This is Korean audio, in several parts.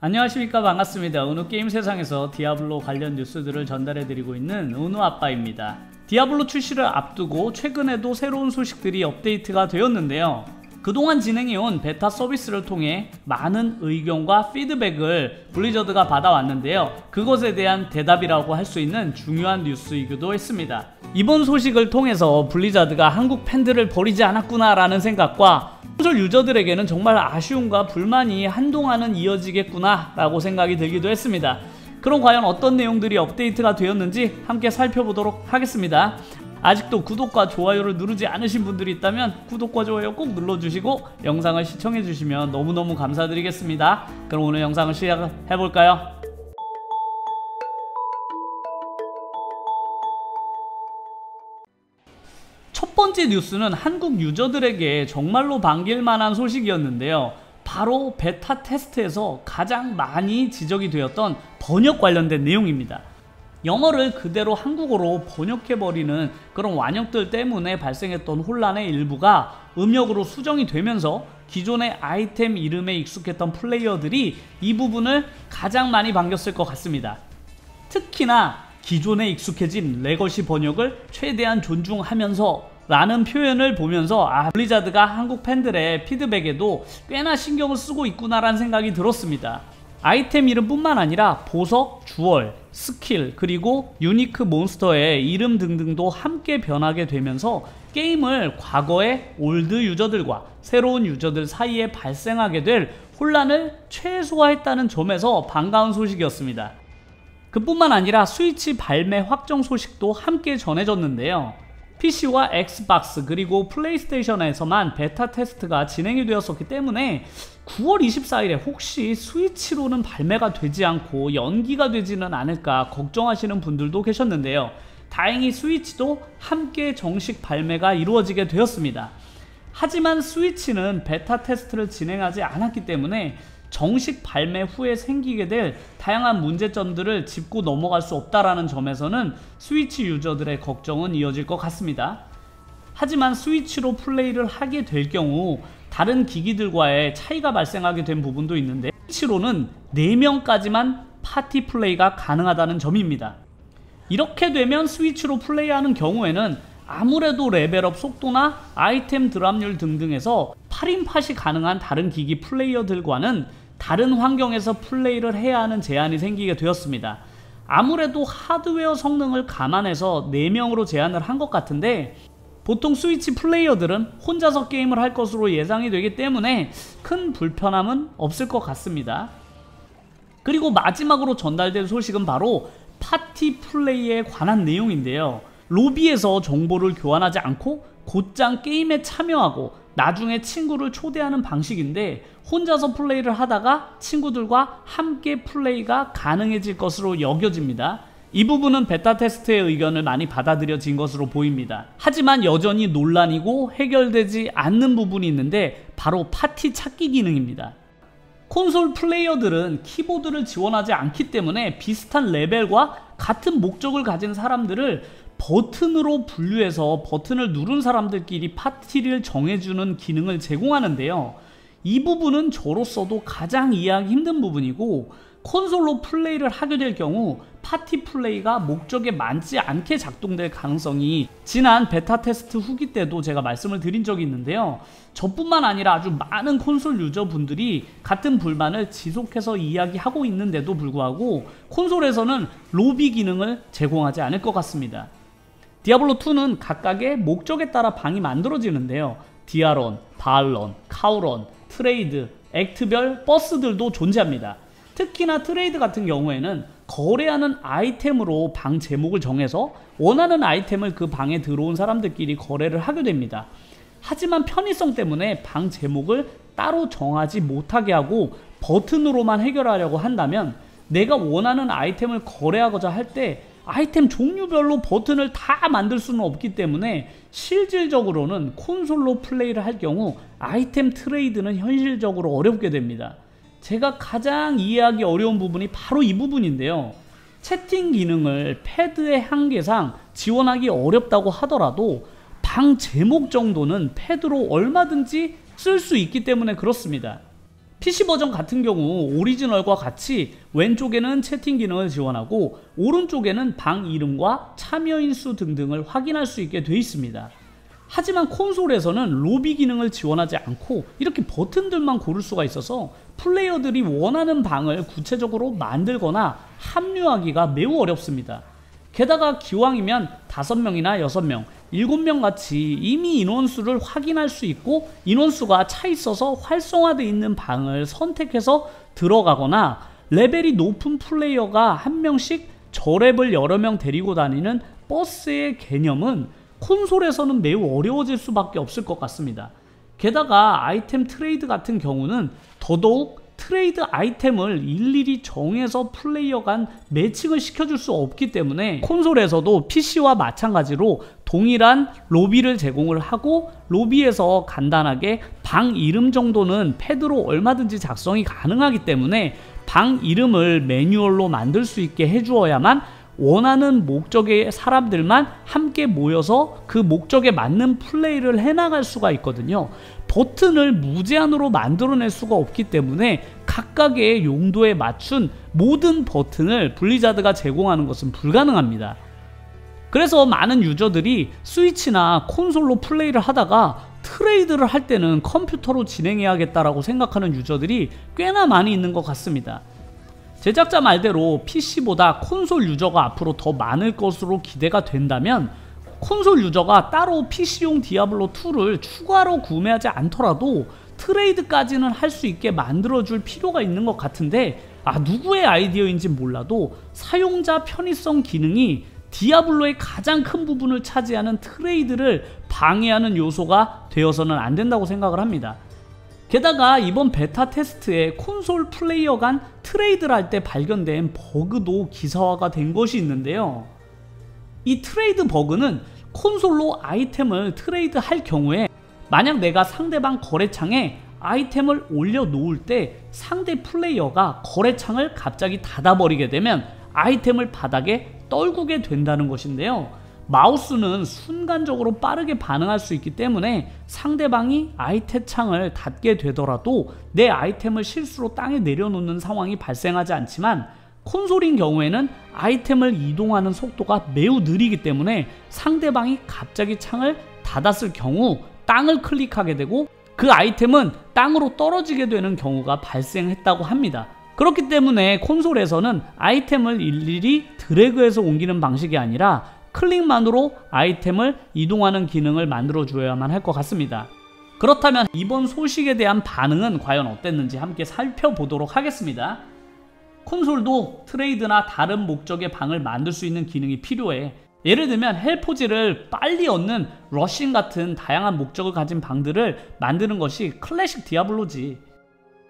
안녕하십니까, 반갑습니다. 은우 게임 세상에서 디아블로 관련 뉴스들을 전달해드리고 있는 은우 아빠입니다. 디아블로 출시를 앞두고 최근에도 새로운 소식들이 업데이트가 되었는데요. 그동안 진행해온 베타 서비스를 통해 많은 의견과 피드백을 블리자드가 받아왔는데요. 그것에 대한 대답이라고 할 수 있는 중요한 뉴스이기도 했습니다. 이번 소식을 통해서 블리자드가 한국 팬들을 버리지 않았구나 라는 생각과 콘솔 유저들에게는 정말 아쉬움과 불만이 한동안은 이어지겠구나 라고 생각이 들기도 했습니다. 그럼 과연 어떤 내용들이 업데이트가 되었는지 함께 살펴보도록 하겠습니다. 아직도 구독과 좋아요를 누르지 않으신 분들이 있다면 구독과 좋아요 꼭 눌러주시고 영상을 시청해주시면 너무너무 감사드리겠습니다. 그럼 오늘 영상을 시작해볼까요? 첫 번째 뉴스는 한국 유저들에게 정말로 반길만한 소식이었는데요. 바로 베타 테스트에서 가장 많이 지적이 되었던 번역 관련된 내용입니다. 영어를 그대로 한국어로 번역해버리는 그런 완역들 때문에 발생했던 혼란의 일부가 음역으로 수정이 되면서 기존의 아이템 이름에 익숙했던 플레이어들이 이 부분을 가장 많이 반겼을 것 같습니다. 특히나 기존에 익숙해진 레거시 번역을 최대한 존중하면서 라는 표현을 보면서 블리자드가 한국 팬들의 피드백에도 꽤나 신경을 쓰고 있구나라는 생각이 들었습니다. 아이템 이름 뿐만 아니라 보석, 주얼, 스킬, 그리고 유니크 몬스터의 이름 등등도 함께 변하게 되면서 게임을 과거의 올드 유저들과 새로운 유저들 사이에 발생하게 될 혼란을 최소화했다는 점에서 반가운 소식이었습니다. 그뿐만 아니라 스위치 발매 확정 소식도 함께 전해졌는데요. PC와 엑스박스 그리고 플레이스테이션에서만 베타 테스트가 진행이 되었었기 때문에 9월 24일에 혹시 스위치로는 발매가 되지 않고 연기가 되지는 않을까 걱정하시는 분들도 계셨는데요. 다행히 스위치도 함께 정식 발매가 이루어지게 되었습니다. 하지만 스위치는 베타 테스트를 진행하지 않았기 때문에 정식 발매 후에 생기게 될 다양한 문제점들을 짚고 넘어갈 수 없다라는 점에서는 스위치 유저들의 걱정은 이어질 것 같습니다. 하지만 스위치로 플레이를 하게 될 경우 다른 기기들과의 차이가 발생하게 된 부분도 있는데 스위치로는 4명까지만 파티 플레이가 가능하다는 점입니다. 이렇게 되면 스위치로 플레이하는 경우에는 아무래도 레벨업 속도나 아이템 드랍률 등등에서 8인팟이 가능한 다른 기기 플레이어들과는 다른 환경에서 플레이를 해야 하는 제한이 생기게 되었습니다. 아무래도 하드웨어 성능을 감안해서 4명으로 제한을 한 것 같은데 보통 스위치 플레이어들은 혼자서 게임을 할 것으로 예상이 되기 때문에 큰 불편함은 없을 것 같습니다. 그리고 마지막으로 전달된 소식은 바로 파티 플레이에 관한 내용인데요. 로비에서 정보를 교환하지 않고 곧장 게임에 참여하고 나중에 친구를 초대하는 방식인데 혼자서 플레이를 하다가 친구들과 함께 플레이가 가능해질 것으로 여겨집니다. 이 부분은 베타 테스트의 의견을 많이 받아들여진 것으로 보입니다. 하지만 여전히 논란이고 해결되지 않는 부분이 있는데 바로 파티 찾기 기능입니다. 콘솔 플레이어들은 키보드를 지원하지 않기 때문에 비슷한 레벨과 같은 목적을 가진 사람들을 버튼으로 분류해서 버튼을 누른 사람들끼리 파티를 정해주는 기능을 제공하는데요. 이 부분은 저로서도 가장 이해하기 힘든 부분이고 콘솔로 플레이를 하게 될 경우 파티 플레이가 목적에 맞지 않게 작동될 가능성이 지난 베타 테스트 후기 때도 제가 말씀을 드린 적이 있는데요. 저뿐만 아니라 아주 많은 콘솔 유저분들이 같은 불만을 지속해서 이야기하고 있는데도 불구하고 콘솔에서는 로비 기능을 제공하지 않을 것 같습니다. 디아블로2는 각각의 목적에 따라 방이 만들어지는데요. 디아런, 바알런, 카우런, 트레이드, 액트별 버스들도 존재합니다. 특히나 트레이드 같은 경우에는 거래하는 아이템으로 방 제목을 정해서 원하는 아이템을 그 방에 들어온 사람들끼리 거래를 하게 됩니다. 하지만 편의성 때문에 방 제목을 따로 정하지 못하게 하고 버튼으로만 해결하려고 한다면 내가 원하는 아이템을 거래하고자 할 때 아이템 종류별로 버튼을 다 만들 수는 없기 때문에 실질적으로는 콘솔로 플레이를 할 경우 아이템 트레이드는 현실적으로 어렵게 됩니다. 제가 가장 이해하기 어려운 부분이 바로 이 부분인데요. 채팅 기능을 패드의 한계상 지원하기 어렵다고 하더라도 방 제목 정도는 패드로 얼마든지 쓸 수 있기 때문에 그렇습니다. PC 버전 같은 경우 오리지널과 같이 왼쪽에는 채팅 기능을 지원하고 오른쪽에는 방 이름과 참여인 수 등등을 확인할 수 있게 되어 있습니다. 하지만 콘솔에서는 로비 기능을 지원하지 않고 이렇게 버튼들만 고를 수가 있어서 플레이어들이 원하는 방을 구체적으로 만들거나 합류하기가 매우 어렵습니다. 게다가 기왕이면 5명이나 6명, 7명 같이 이미 인원수를 확인할 수 있고 인원수가 차 있어서 활성화되어 있는 방을 선택해서 들어가거나 레벨이 높은 플레이어가 한 명씩 저랩을 여러 명 데리고 다니는 버스의 개념은 콘솔에서는 매우 어려워질 수밖에 없을 것 같습니다. 게다가 아이템 트레이드 같은 경우는 더더욱 트레이드 아이템을 일일이 정해서 플레이어 간 매칭을 시켜줄 수 없기 때문에 콘솔에서도 PC와 마찬가지로 동일한 로비를 제공을 하고 로비에서 간단하게 방 이름 정도는 패드로 얼마든지 작성이 가능하기 때문에 방 이름을 매뉴얼로 만들 수 있게 해주어야만 원하는 목적의 사람들만 함께 모여서 그 목적에 맞는 플레이를 해나갈 수가 있거든요. 버튼을 무제한으로 만들어낼 수가 없기 때문에 각각의 용도에 맞춘 모든 버튼을 블리자드가 제공하는 것은 불가능합니다. 그래서 많은 유저들이 스위치나 콘솔로 플레이를 하다가 트레이드를 할 때는 컴퓨터로 진행해야겠다라고 생각하는 유저들이 꽤나 많이 있는 것 같습니다. 제작자 말대로 PC보다 콘솔 유저가 앞으로 더 많을 것으로 기대가 된다면 콘솔 유저가 따로 PC용 디아블로2를 추가로 구매하지 않더라도 트레이드까지는 할 수 있게 만들어줄 필요가 있는 것 같은데 누구의 아이디어인지 몰라도 사용자 편의성 기능이 디아블로의 가장 큰 부분을 차지하는 트레이드를 방해하는 요소가 되어서는 안 된다고 생각을 합니다. 게다가 이번 베타 테스트에 콘솔 플레이어 간 트레이드를 할 때 발견된 버그도 기사화가 된 것이 있는데요. 이 트레이드 버그는 콘솔로 아이템을 트레이드 할 경우에 만약 내가 상대방 거래창에 아이템을 올려놓을 때 상대 플레이어가 거래창을 갑자기 닫아버리게 되면 아이템을 바닥에 떨구게 된다는 것인데요. 마우스는 순간적으로 빠르게 반응할 수 있기 때문에 상대방이 아이템 창을 닫게 되더라도 내 아이템을 실수로 땅에 내려놓는 상황이 발생하지 않지만 콘솔인 경우에는 아이템을 이동하는 속도가 매우 느리기 때문에 상대방이 갑자기 창을 닫았을 경우 땅을 클릭하게 되고 그 아이템은 땅으로 떨어지게 되는 경우가 발생했다고 합니다. 그렇기 때문에 콘솔에서는 아이템을 일일이 드래그해서 옮기는 방식이 아니라 클릭만으로 아이템을 이동하는 기능을 만들어 주어야만 할 것 같습니다. 그렇다면 이번 소식에 대한 반응은 과연 어땠는지 함께 살펴보도록 하겠습니다. 콘솔도 트레이드나 다른 목적의 방을 만들 수 있는 기능이 필요해. 예를 들면 헬포지를 빨리 얻는 러싱 같은 다양한 목적을 가진 방들을 만드는 것이 클래식 디아블로지.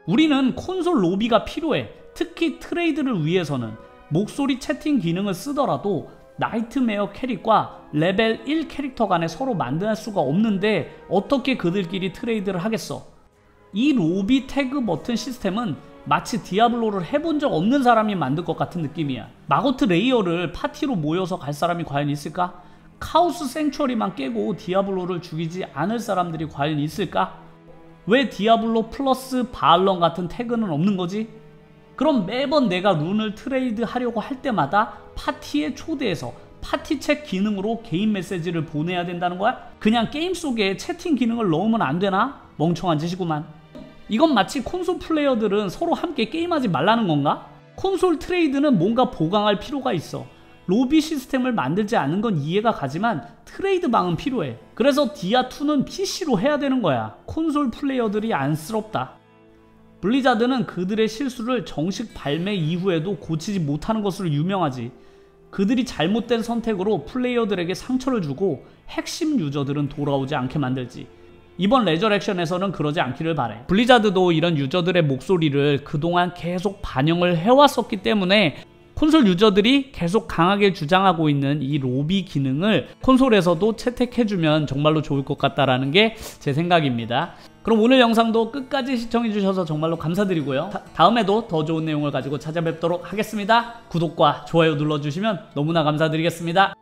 우리는 콘솔 로비가 필요해. 특히 트레이드를 위해서는 목소리 채팅 기능을 쓰더라도 나이트메어 캐릭과 레벨 1 캐릭터 간에 서로 만날 수가 없는데 어떻게 그들끼리 트레이드를 하겠어? 이 로비 태그 버튼 시스템은 마치 디아블로를 해본 적 없는 사람이 만들 것 같은 느낌이야. 마고트 레이어를 파티로 모여서 갈 사람이 과연 있을까? 카오스 생츄어리만 깨고 디아블로를 죽이지 않을 사람들이 과연 있을까? 왜 디아블로 플러스 바알런 같은 태그는 없는 거지? 그럼 매번 내가 룬을 트레이드 하려고 할 때마다 파티에 초대해서 파티챗 기능으로 개인 메시지를 보내야 된다는 거야? 그냥 게임 속에 채팅 기능을 넣으면 안 되나? 멍청한 짓이구만. 이건 마치 콘솔 플레이어들은 서로 함께 게임하지 말라는 건가? 콘솔 트레이드는 뭔가 보강할 필요가 있어. 로비 시스템을 만들지 않는 건 이해가 가지만 트레이드 방은 필요해. 그래서 디아2는 PC로 해야 되는 거야. 콘솔 플레이어들이 안쓰럽다. 블리자드는 그들의 실수를 정식 발매 이후에도 고치지 못하는 것으로 유명하지. 그들이 잘못된 선택으로 플레이어들에게 상처를 주고 핵심 유저들은 돌아오지 않게 만들지. 이번 레저렉션에서는 그러지 않기를 바래. 블리자드도 이런 유저들의 목소리를 그동안 계속 반영을 해왔었기 때문에 콘솔 유저들이 계속 강하게 주장하고 있는 이 로비 기능을 콘솔에서도 채택해주면 정말로 좋을 것 같다라는 게 제 생각입니다. 그럼 오늘 영상도 끝까지 시청해주셔서 정말로 감사드리고요. 다음에도 더 좋은 내용을 가지고 찾아뵙도록 하겠습니다. 구독과 좋아요 눌러주시면 너무나 감사드리겠습니다.